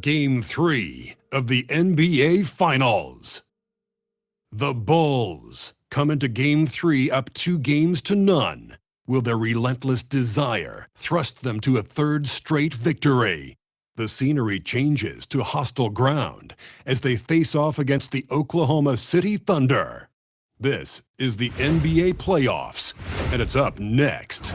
Game 3 of the NBA Finals. The Bulls come into Game 3 up 2-0. Will their relentless desire thrust them to a third straight victory? The scenery changes to hostile ground as they face off against the Oklahoma City Thunder. This is the NBA playoffs, and it's up next.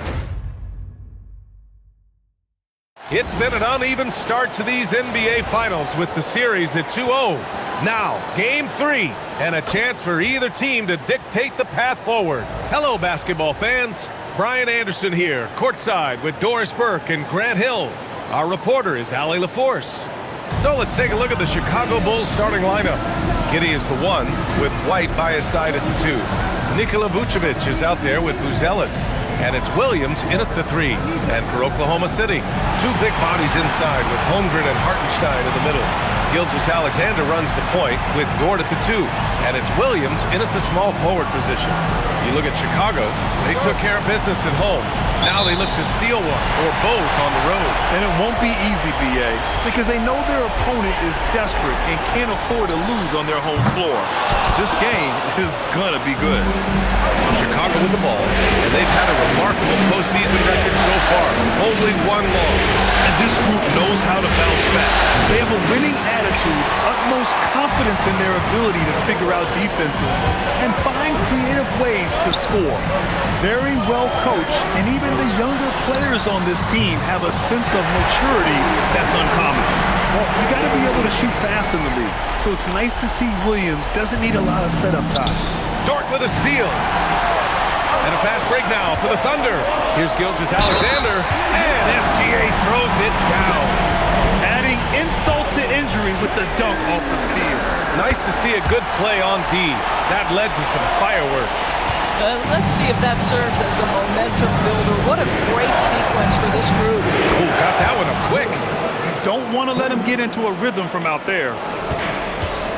It's been an uneven start to these NBA Finals with the series at 2-0. Now, Game 3, and a chance for either team to dictate the path forward. Hello, basketball fans. Brian Anderson here, courtside with Doris Burke and Grant Hill. Our reporter is Allie LaForce. So let's take a look at the Chicago Bulls starting lineup. Giddey is the 1, with White by his side at the 2. Nikola Vucevic is out there with Buzelis. And it's Williams in at the 3. And for Oklahoma City, 2 big bodies inside with Holmgren and Hartenstein in the middle. Gilgeous-Alexander runs the point with Gord at the 2. And it's Williams in at the small forward position. You look at Chicago, they took care of business at home. Now they look to steal one or both on the road. And it won't be easy, B.A., because they know their opponent is desperate and can't afford to lose on their home floor. This game is gonna be good. Chicago with the ball, and they've had a remarkable postseason record so far. Only 1 loss. And this group knows how to bounce back. They have a winning attitude, utmost confidence in their ability to figure out defenses, and find creative ways to score. Very well coached, and even the younger players on this team have a sense of maturity that's uncommon. Well, you got to be able to shoot fast in the league, so it's nice to see Williams doesn't need a lot of setup time. Dort with a steal. And a fast break now for the Thunder. Here's Gilgeous-Alexander, and SGA throws it down. Adding insult to injury with the dunk off the steal. Nice to see a good play on D. That led to some fireworks. Let's see if that serves as a momentum builder. What a great sequence for this group. Ooh, got that one up quick. Don't want to let him get into a rhythm from out there.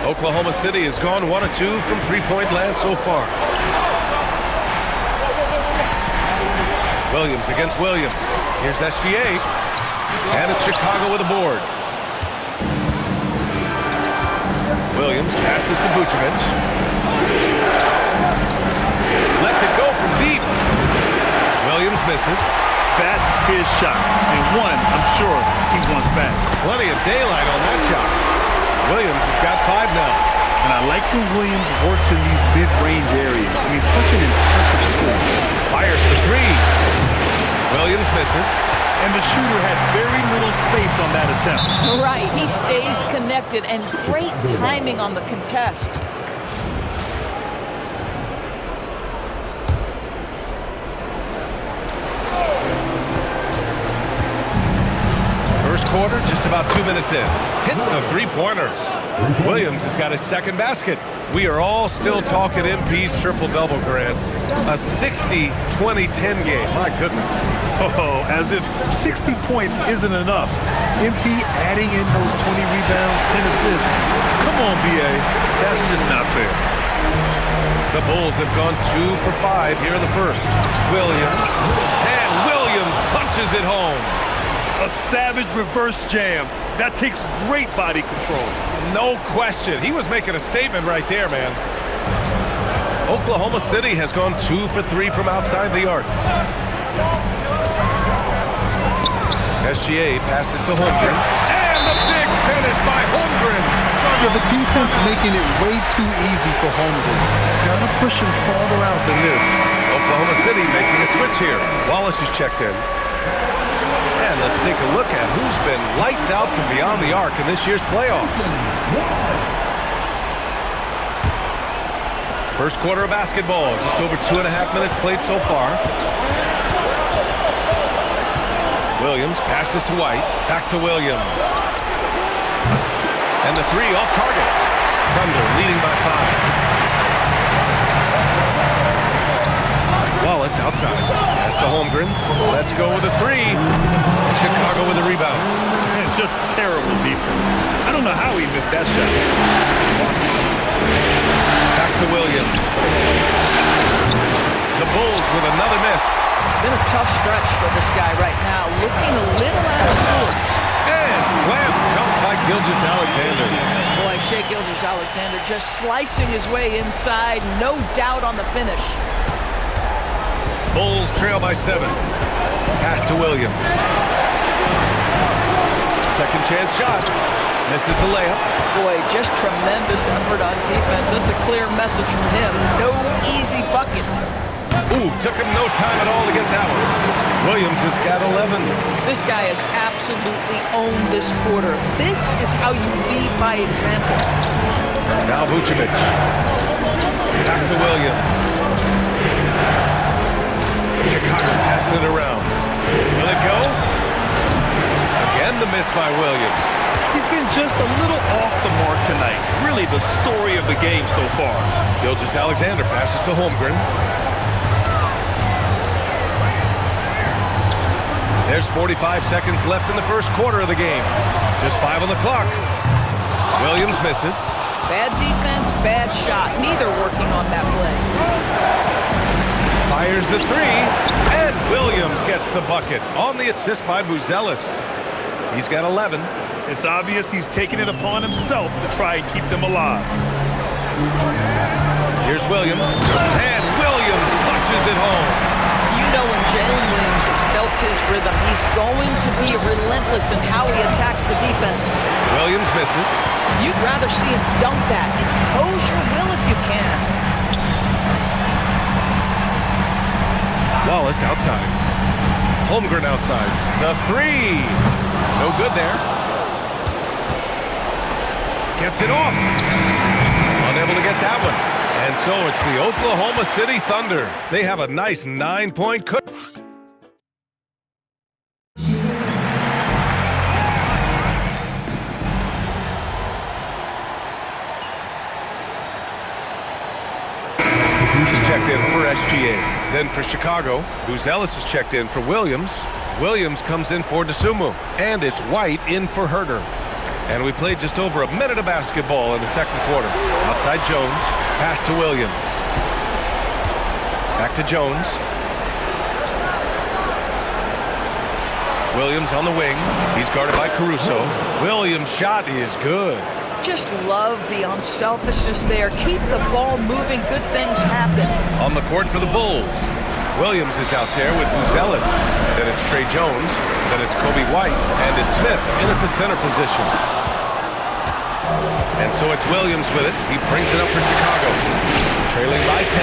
Oklahoma City has gone 1 of 2 from three-point land so far. Williams against Williams. Here's SGA. And it's Chicago with a board. Williams passes to Vucevic. Lets it go from deep. Williams misses. That's his shot. And one, I'm sure, he wants back. Plenty of daylight on that shot. Williams has got 5 now. And I like when Williams works in these mid-range areas. I mean, such an impressive score. Fires for 3. Williams misses. And the shooter had very little space on that attempt. Right, he stays connected, and great timing on the contest. First quarter, just about 2 minutes in. Hits a 3-pointer. Williams has got his second basket. We are all still talking MP's triple-double, Grant. A 60-20-10 game. My goodness. Oh, as if 60 points isn't enough. MP adding in those 20 rebounds, 10 assists. Come on, B.A. That's just not fair. The Bulls have gone 2 for 5 here in the first. Williams. And Williams punches it home. A savage reverse jam. That takes great body control. No question. He was making a statement right there, man. Oklahoma City has gone 2 for 3 from outside the arc. SGA passes to Holmgren. And the big finish by Holmgren. Yeah, the defense making it way too easy for Holmgren. Gotta push him farther out than this. Oklahoma City making a switch here. Wallace is checked in. And let's take a look at who's been lights out from beyond the arc in this year's playoffs. First quarter of basketball, just over 2.5 minutes played so far. Williams passes to White, back to Williams. And the 3 off target. Thunder leading by 5. Wallace outside. Pass to Holmgren. Let's go with a 3. Chicago with a rebound. It's just terrible defense. I don't know how he missed that shot. Back to Williams. The Bulls with another miss. Been a tough stretch for this guy right now. Looking a little out of sorts. And slam dunk by Gilgeous-Alexander. Boy, Shea Gilgeous-Alexander just slicing his way inside. No doubt on the finish. Bulls trail by 7. Pass to Williams. Second chance shot. Misses the layup. Boy, just tremendous effort on defense. That's a clear message from him. No easy buckets. Ooh, took him no time at all to get that one. Williams has got 11. This guy has absolutely owned this quarter. This is how you lead by example. Now Vucevic. Back to Williams. Chicago passing it around. Will it go? Again the miss by Williams. He's been just a little off the mark tonight. Really the story of the game so far. Gilgeous-Alexander passes to Holmgren. There's 45 seconds left in the first quarter of the game. Just 5 on the clock. Williams misses. Bad defense, bad shot. Neither working on that play. Fires the 3, and Williams gets the bucket on the assist by Buzelis. He's got 11. It's obvious he's taking it upon himself to try and keep them alive. Here's Williams, and Williams punches it home. You know when Jalen Williams has felt his rhythm, he's going to be relentless in how he attacks the defense. Williams misses. You'd rather see him dunk that. Impose your will if you can. Wallace outside. Holmgren outside. The 3. No good there. Gets it off. Unable to get that one. And so it's the Oklahoma City Thunder. They have a nice 9-point cook. Checked in for SGA. Then for Chicago, Buzelis is checked in for Williams. Williams comes in for DeSumo. And it's White in for Herter. And we played just over a minute of basketball in the second quarter. Outside Jones. Pass to Williams. Back to Jones. Williams on the wing. He's guarded by Caruso. Williams' shot is good. Just love the unselfishness there. Keep the ball moving. Good things happen. On the court for the Bulls. Williams is out there with Buzelis. Then it's Trey Jones. Then it's Kobe White. And it's Smith in at the center position. And so it's Williams with it. He brings it up for Chicago. Trailing by 10.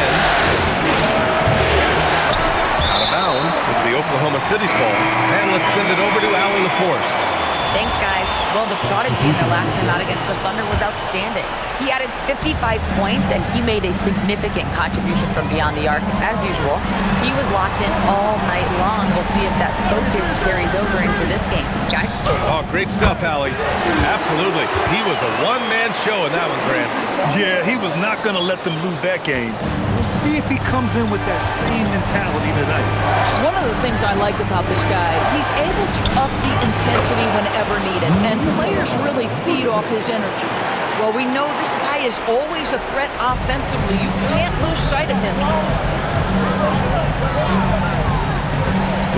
Out of bounds. It's the Oklahoma City's ball. And let's send it over to Allie LaForce. Thanks, guys. Well, the prodigy in their last time out against the Thunder was outstanding. He added 55 points, and he made a significant contribution from beyond the arc, as usual. He was locked in all night long. We'll see if that focus carries over into this game. Guys? Oh, great stuff, Allie. Absolutely. He was a one-man show in that one, Grant. Yeah, he was not going to let them lose that game. We'll see if he comes in with that same mentality tonight. One of the things I like about this guy, he's able to up the intensity whenever needed, and players really feed off his energy. Well, we know this guy is always a threat offensively. You can't lose sight of him.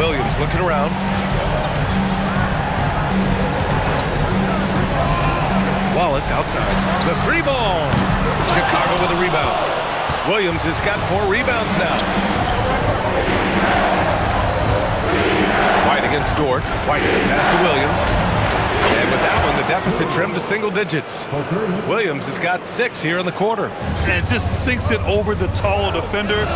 Williams looking around. Wallace outside. The 3 ball. Chicago with a rebound. Williams has got 4 rebounds now. White against Dort. White pass to Williams. And with that one, the deficit trimmed to single digits. Williams has got 6 here in the quarter. And it just sinks it over the taller defender.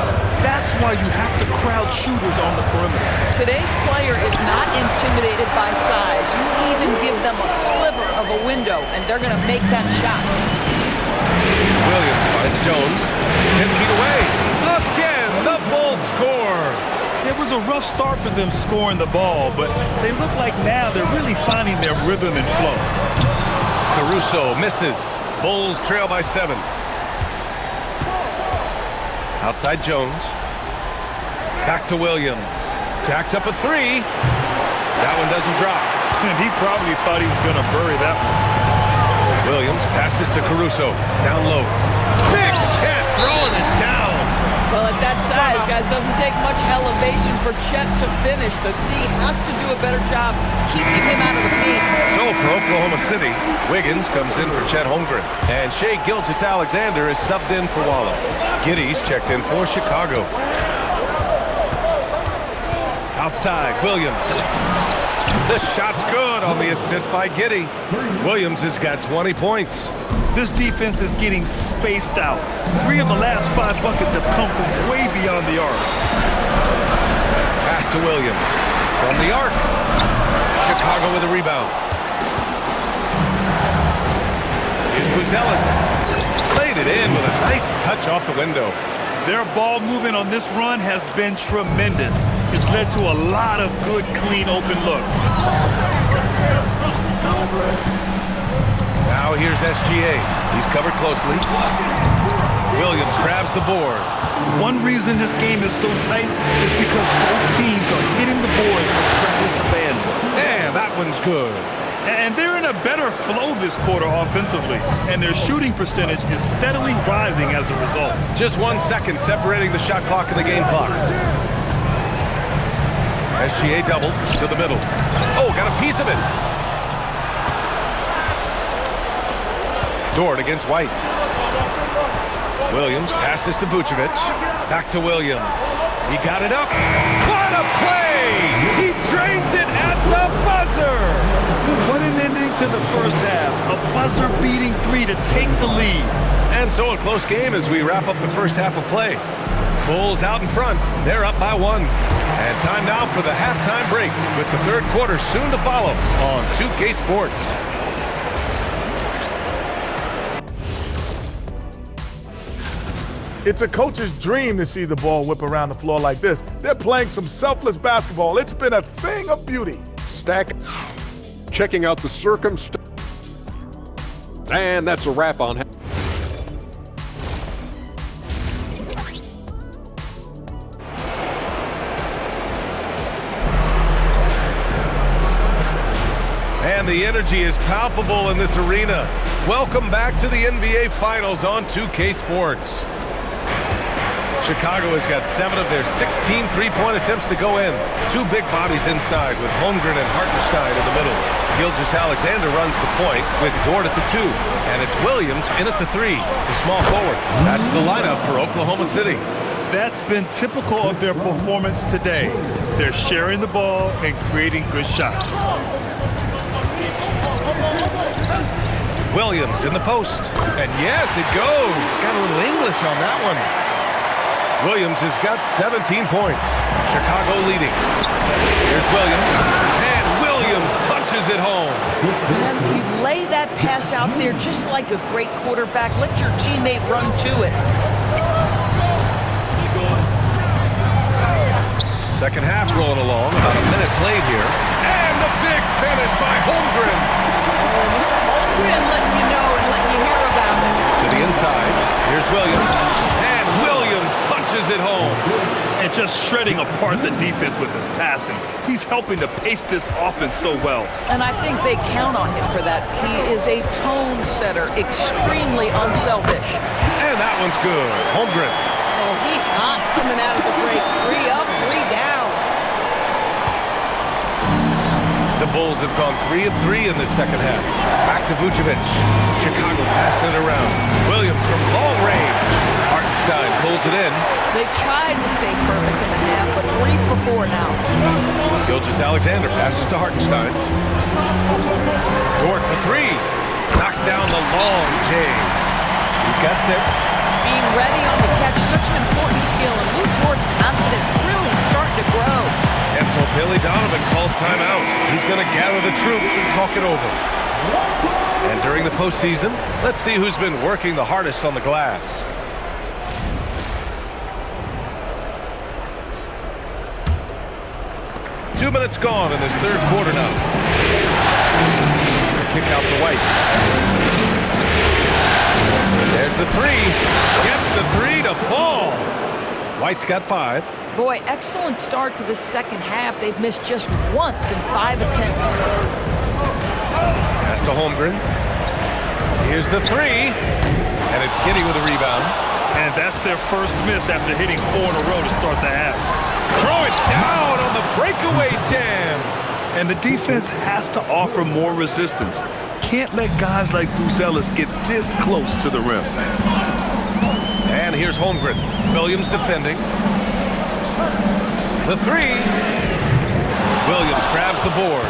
That's why you have to crowd shooters on the perimeter. Today's player is not intimidated by size. You even give them a sliver of a window, and they're going to make that shot. Williams finds Jones. 10 feet away. Again, the Bulls score. It was a rough start for them scoring the ball, but they look like now they're really finding their rhythm and flow. Caruso misses. Bulls trail by 7. Outside Jones. Back to Williams. Jacks up a 3. That one doesn't drop. And he probably thought he was going to bury that one. Williams passes to Caruso. Down low. Big Chet throwing it down. Well, at that size, guys. Doesn't take much elevation for Chet to finish. The D has to do a better job keeping him out of the paint. So for Oklahoma City, Wiggins comes in for Chet Holmgren. And Shai Gilgeous-Alexander is subbed in for Wallace. Giddey's checked in for Chicago. Outside, Williams. The shot's good on the assist by Giddey. Williams has got 20 points. This defense is getting spaced out. 3 of the last 5 buckets have come from way beyond the arc. Pass to Williams. From the arc. Chicago with a rebound. Here's Buzelis. Played it in with a nice touch off the window. Their ball movement on this run has been tremendous. It's led to a lot of good, clean, open looks. Now here's SGA. He's covered closely. Williams grabs the board. One reason this game is so tight is because both teams are hitting the boards with reckless abandon. And that one's good. And they're in a better flow this quarter offensively, and their shooting percentage is steadily rising as a result. Just 1 second separating the shot clock and the game clock. SGA double to the middle. Oh, got a piece of it. Dort against White. Williams passes to Vucevic. Back to Williams. He got it up. What a play! He drains it at the buzzer! What an ending to the first half. A buzzer-beating 3 to take the lead. And so a close game as we wrap up the first half of play. Bulls out in front. They're up by 1. And time now for the halftime break with the third quarter soon to follow on 2K Sports. It's a coach's dream to see the ball whip around the floor like this. They're playing some selfless basketball. It's been a thing of beauty. Stack. Checking out the circumstance. And that's a wrap on. And the energy is palpable in this arena. Welcome back to the NBA Finals on 2K Sports. Chicago has got 7 of their 16 three-point attempts to go in. 2 big bodies inside with Holmgren and Hartenstein in the middle. Gilgeous-Alexander runs the point with Dort at the 2. And it's Williams in at the 3, the small forward. That's the lineup for Oklahoma City. That's been typical of their performance today. They're sharing the ball and creating good shots. Williams in the post. And yes, it goes. Got a little English on that one. Williams has got 17 points. Chicago leading. Here's Williams. And Williams punches it home. And you lay that pass out there just like a great quarterback. Let your teammate run to it. Second half rolling along. About a minute played here. And the big finish by Holmgren. Oh, Mr. Holmgren letting you know and letting you hear about it. To the inside. Here's Williams. And Williams punches it home. And just shredding apart the defense with his passing. He's helping to pace this offense so well. And I think they count on him for that. He is a tone setter, extremely unselfish. And that one's good. Holmgren. Oh, he's hot coming out of the break. 3 up, 3 down. The Bulls have gone 3 of 3 in the second half. Back to Vucevic. Chicago passing it around. Williams from long range. Hartenstein pulls it in. They tried to stay perfect in the half, but 3 for 4 now. Gilgeous-Alexander passes to Hartenstein. Dort for 3. Knocks down the long J. He's got 6. Being ready on the catch, such an important skill, and Luke Dort's confidence really starting to grow. And so Billy Donovan calls timeout. He's going to gather the troops and talk it over. And during the postseason, let's see who's been working the hardest on the glass. Two minutes gone in this third quarter now. Kick out to White. There's the 3. Gets the 3 to fall. White's got 5. Boy, excellent start to the second half. They've missed just once in 5 attempts. Pass to Holmgren. Here's the 3. And it's Giddey with a rebound. And That's their first miss after hitting 4 in a row to start the half. Throw it down on the breakaway jam. And the defense has to offer more resistance. Can't let guys like Buzelis get this close to the rim. And here's Holmgren. Williams defending. The three. Williams grabs the board.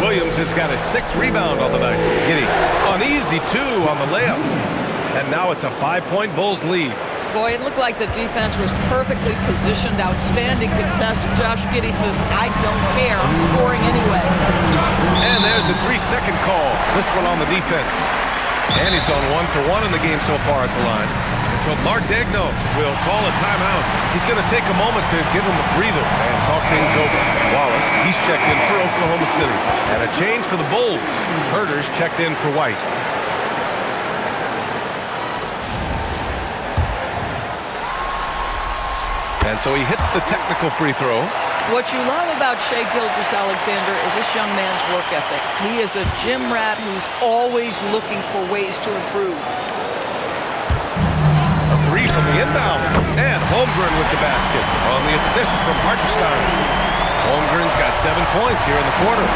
Williams has got a 6th rebound on the night. Giddey, uneasy too on the layup. And now it's a 5-point Bulls lead. Boy, it looked like the defense was perfectly positioned. Outstanding contest. Josh Giddey says, I don't care. I'm scoring anyway. And there's a 3-second call. This one on the defense. And he's gone 1 for 1 in the game so far at the line. And so Mark Daigneault will call a timeout. He's going to take a moment to give him a breather and talk things over. Wallace, he's checked in for Oklahoma City. And a change for the Bulls. Herter's checked in for White. And so he hits the technical free throw. What you love about Shai Gilgeous-Alexander is this young man's work ethic. He is a gym rat who's always looking for ways to improve. A 3 from the inbound. And Holmgren with the basket on the assist from Hartenstein. Holmgren's got 7 points here in the quarter.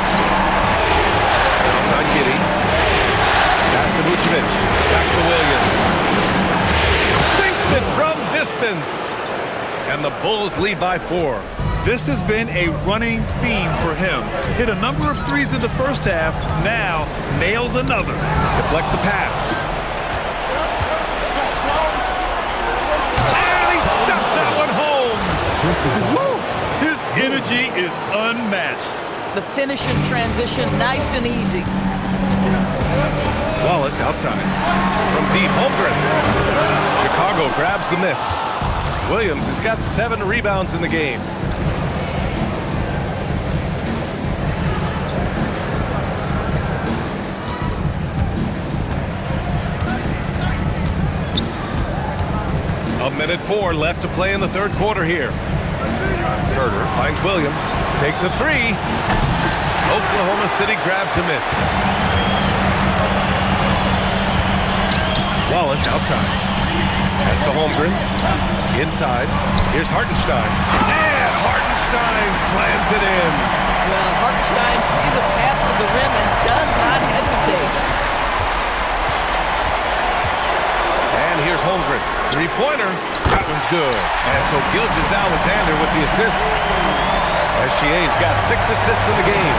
Outside Giddey. Pass to Vucevic. Back to Williams. Sinks it from distance. And the Bulls lead by 4. This has been a running theme for him. Hit a number of threes in the first half, now nails another. Deflects the pass. And he stuffs that one home. Woo! His energy is unmatched. The finish in transition, nice and easy. Wallace outside. From deep, Holmgren. Chicago grabs the miss. Williams has got 7 rebounds in the game. A minute 4 left to play in the third quarter here. Herter finds Williams, takes a 3. Oklahoma City grabs a miss. Wallace outside. Pass to Holmgren. Inside. Here's Hartenstein. And Hartenstein slams it in. Well, Hartenstein sees a path to the rim and does not hesitate. And here's Holmgren. 3-pointer. That one's good. And so Gilgeous-Alexander with the assist. SGA's got 6 assists in the game.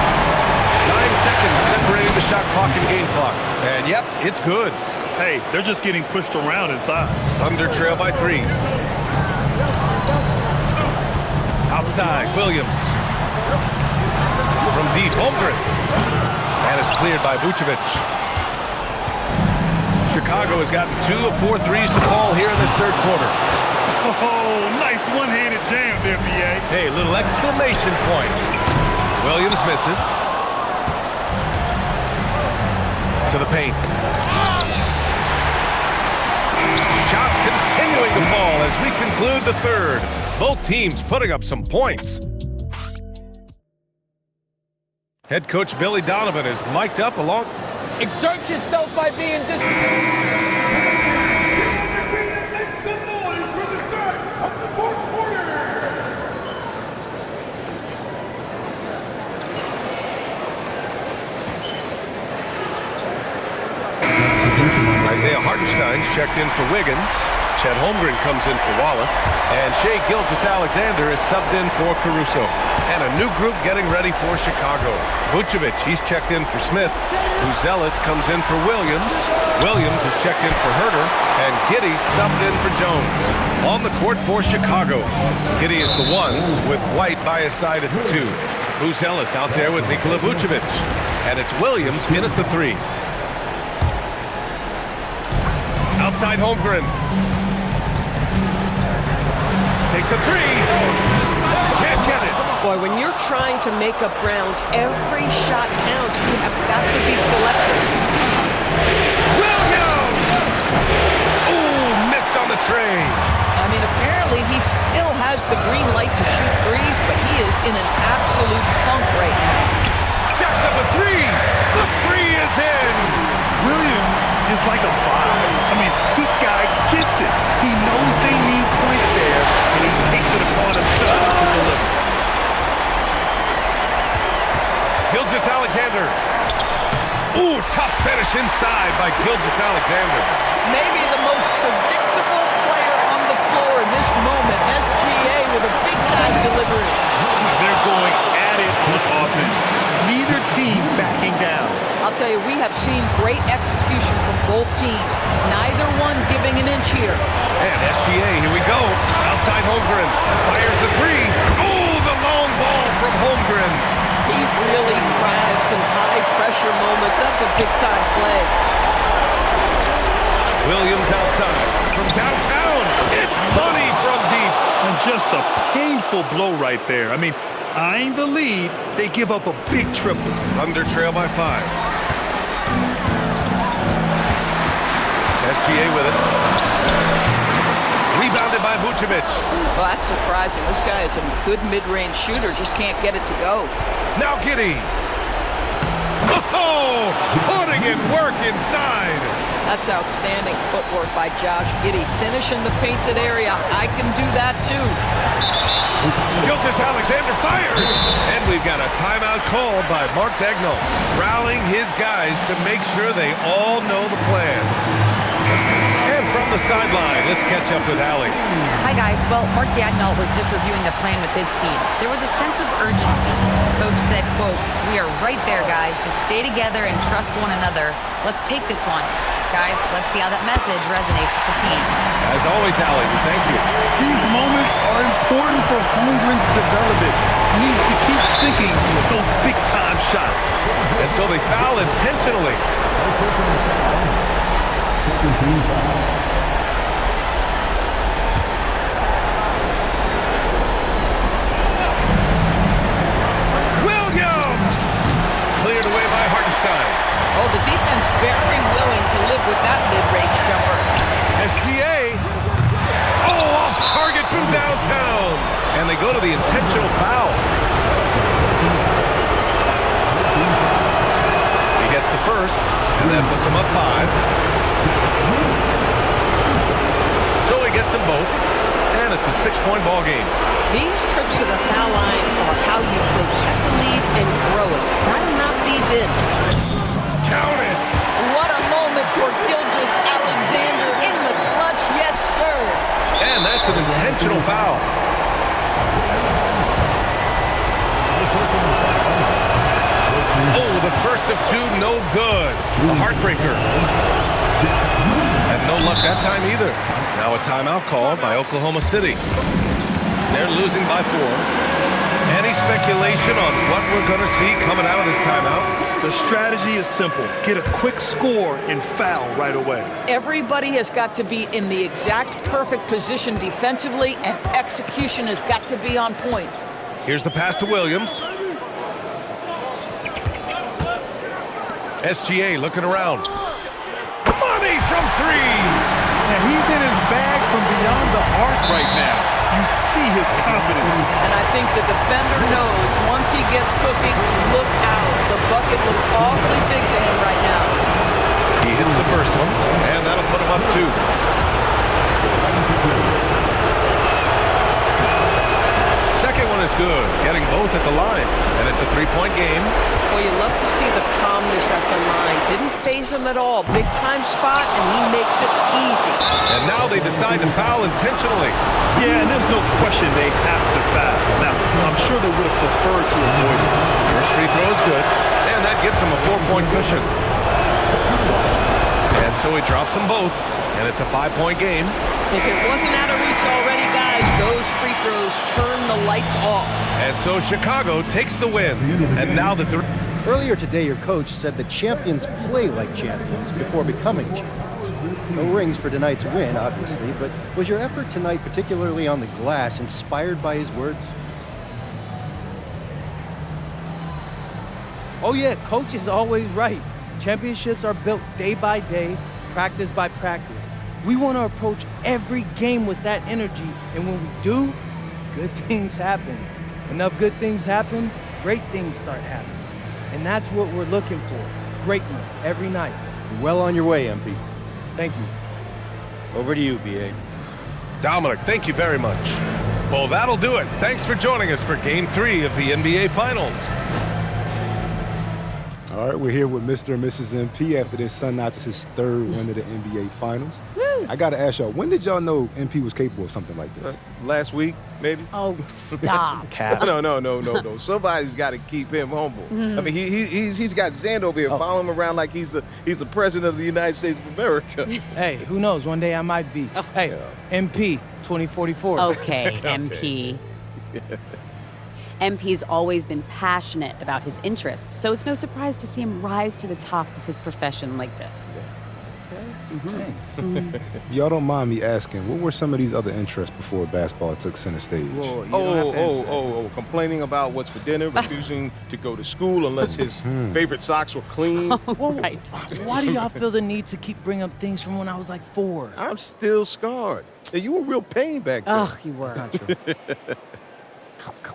9 seconds separating the shot clock and game clock. And yep, it's good. Hey, they're just getting pushed around inside. Thunder trail by 3. Outside, Williams. From deep, Holmgren. And it's cleared by Vucevic. Chicago has gotten 2 of 4 threes to fall here in this third quarter. Oh, nice one-handed jam there, B.A. Hey, little exclamation point. Williams misses. To the paint. Shots continuing to fall as we conclude the third. Both teams putting up some points. Head coach Billy Donovan is mic'd up along. Exert yourself by being Isaiah Hartenstein's checked in for Wiggins. Chet Holmgren comes in for Wallace. And Shai Gilgeous-Alexander is subbed in for Caruso. And a new group getting ready for Chicago. Vucevic, he's checked in for Smith. Buzelis comes in for Williams. Williams is checked in for Herter. And Giddey subbed in for Jones. On the court for Chicago. Giddey is the 1 with White by his side at the 2. Buzelis out there with Nikola Vucevic. And it's Williams in at the 3. Outside Holmgren. Takes a 3. Can't get it. Boy, when you're trying to make up ground, every shot counts. You have got to be selective. Williams! Ooh, missed on the tray. I mean, apparently he still has the green light to shoot threes, but he is in an absolute funk right now. Jacks up a 3. The 3 is in. Williams is like a vibe. I mean, this guy gets it. He knows they need points there, and he takes it upon himself to deliver. Gilgeous-Alexander. Ooh, tough finish inside by Gilgeous-Alexander. Maybe the most predictable player on the floor in this moment. SGA with a big-time delivery. They're going at it on offense. Neither team backing down. I'll tell you, we have seen great execution from both teams. Neither one giving an inch here. And SGA, here we go. Outside Holmgren. Fires the three. Oh, the long ball from Holmgren. He really thrives in high-pressure moments. That's a big-time play. Williams outside. From downtown. It's money from deep. And just a painful blow right there. I mean, eyeing the lead, they give up a big triple. Thunder trail by 5. SGA with it. Rebounded by Vucevic. Well, that's surprising. This guy is a good mid-range shooter, just can't get it to go. Now Giddey. Oh, putting in work inside. That's outstanding footwork by Josh Giddey. Finish in the painted area. I can do that too. Gilgeous-Alexander fires. And we've got a timeout called by Mark Daigneault, rallying his guys to make sure they all know the plan. And from the sideline, let's catch up with Allie. Hi, guys. Well, Mark Daigneault was just reviewing the plan with his team. There was a sense of urgency. Coach said, quote, "We are right there, guys. Just stay together and trust one another. Let's take this one. Guys, let's see how that message resonates with the team." As always, Allie, we thank you. These moments are important for Holmgren's development. He needs to keep sinking Those big-time shots. And so they foul intentionally. Williams! Cleared away by Hartenstein. Oh, the defense very willing to live with that mid-range jumper. SGA. Oh, off target from downtown. And they go to the intentional foul. He gets the first, and that puts him up 5. So he gets them both, and it's a 6-point ball game. These trips to the foul line are how you protect the lead and grow it. Gotta knock these in. Count it. What a moment for Gilgeous-Alexander in the clutch. Yes, sir. And that's an intentional foul. Oh, the first of 2, no good. A heartbreaker. And no luck that time either. Now a timeout called by Oklahoma City. They're losing by 4. Any speculation on what we're going to see coming out of this timeout? The strategy is simple. Get a quick score and foul right away. Everybody has got to be in the exact perfect position defensively, and execution has got to be on point. Here's the pass to Williams. SGA looking around. Money from 3! Now he's in his bag from beyond the arc right now. You see his confidence. And I think the defender knows once he gets cooking, look out. The bucket looks awfully big to him right now. He hits the first one, and that'll put him up 2. Second one is good, getting both at the line. And it's a 3-point game. Well, you love to see the calmness at the line. Didn't phase him at all. Big time spot, and he makes it easy. And now they decide to foul intentionally. Yeah, and there's no question they have to foul. Now, I'm sure they would have preferred to avoid it. First free throw is good, and that gives him a 4-point cushion. And so he drops them both, and it's a 5-point game. If it wasn't out of reach already, guys, those free throws turn the lights off. And so Chicago takes the win. And now that they're... Earlier today, your coach said that champions play like champions before becoming champions. No rings for tonight's win, obviously, but was your effort tonight, particularly on the glass, inspired by his words? Oh yeah, coach is always right. Championships are built day by day, practice by practice. We want to approach every game with that energy, and when we do, good things happen. Enough good things happen, great things start happening. And that's what we're looking for, greatness every night. You're well on your way, MP. Thank you. Over to you, B.A. Dominic, thank you very much. Well, that'll do it. Thanks for joining us for Game 3 of the NBA Finals. All right, we're here with Mr. and Mrs. MP after their son notches his third win of the NBA Finals. Woo. I got to ask y'all, when did y'all know MP was capable of something like this? Last week, maybe. Oh, stop. Cap. No. Somebody's got to keep him humble. I mean, he's got Xander over here following him around like he's the president of the United States of America. Hey, who knows? One day I might be. Hey, MP 2044. Okay, MP. MP's always been passionate about his interests, so it's no surprise to see him rise to the top of his profession like this. Thanks. If y'all don't mind me asking, what were some of these other interests before basketball took center stage? Complaining about what's for dinner, refusing to go to school unless his favorite socks were clean. Right. Why do y'all feel the need to keep bringing up things from when I was like 4? I'm still scarred. Hey, you were real pain back then. Oh, you were. That's not true.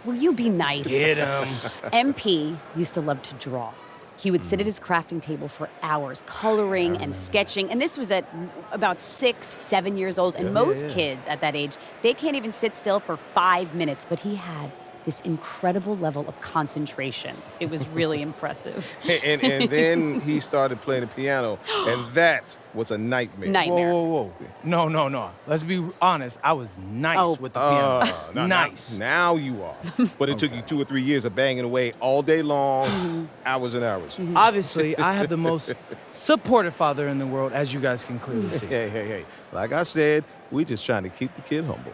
Will you be nice? Get him. MP used to love to draw. He would sit at his crafting table for hours, coloring and sketching. And this was at about 6, 7 years old. And most kids at that age, they can't even sit still for 5 minutes. But he had this incredible level of concentration. It was really impressive. And then he started playing the piano, and that was a nightmare. Whoa. No. Let's be honest. I was nice with the piano. Nice. Now you are. But it took you 2 or 3 years of banging away all day long, hours and hours. Obviously, I have the most supportive father in the world, as you guys can clearly see. Hey. Like I said, we're just trying to keep the kid humble.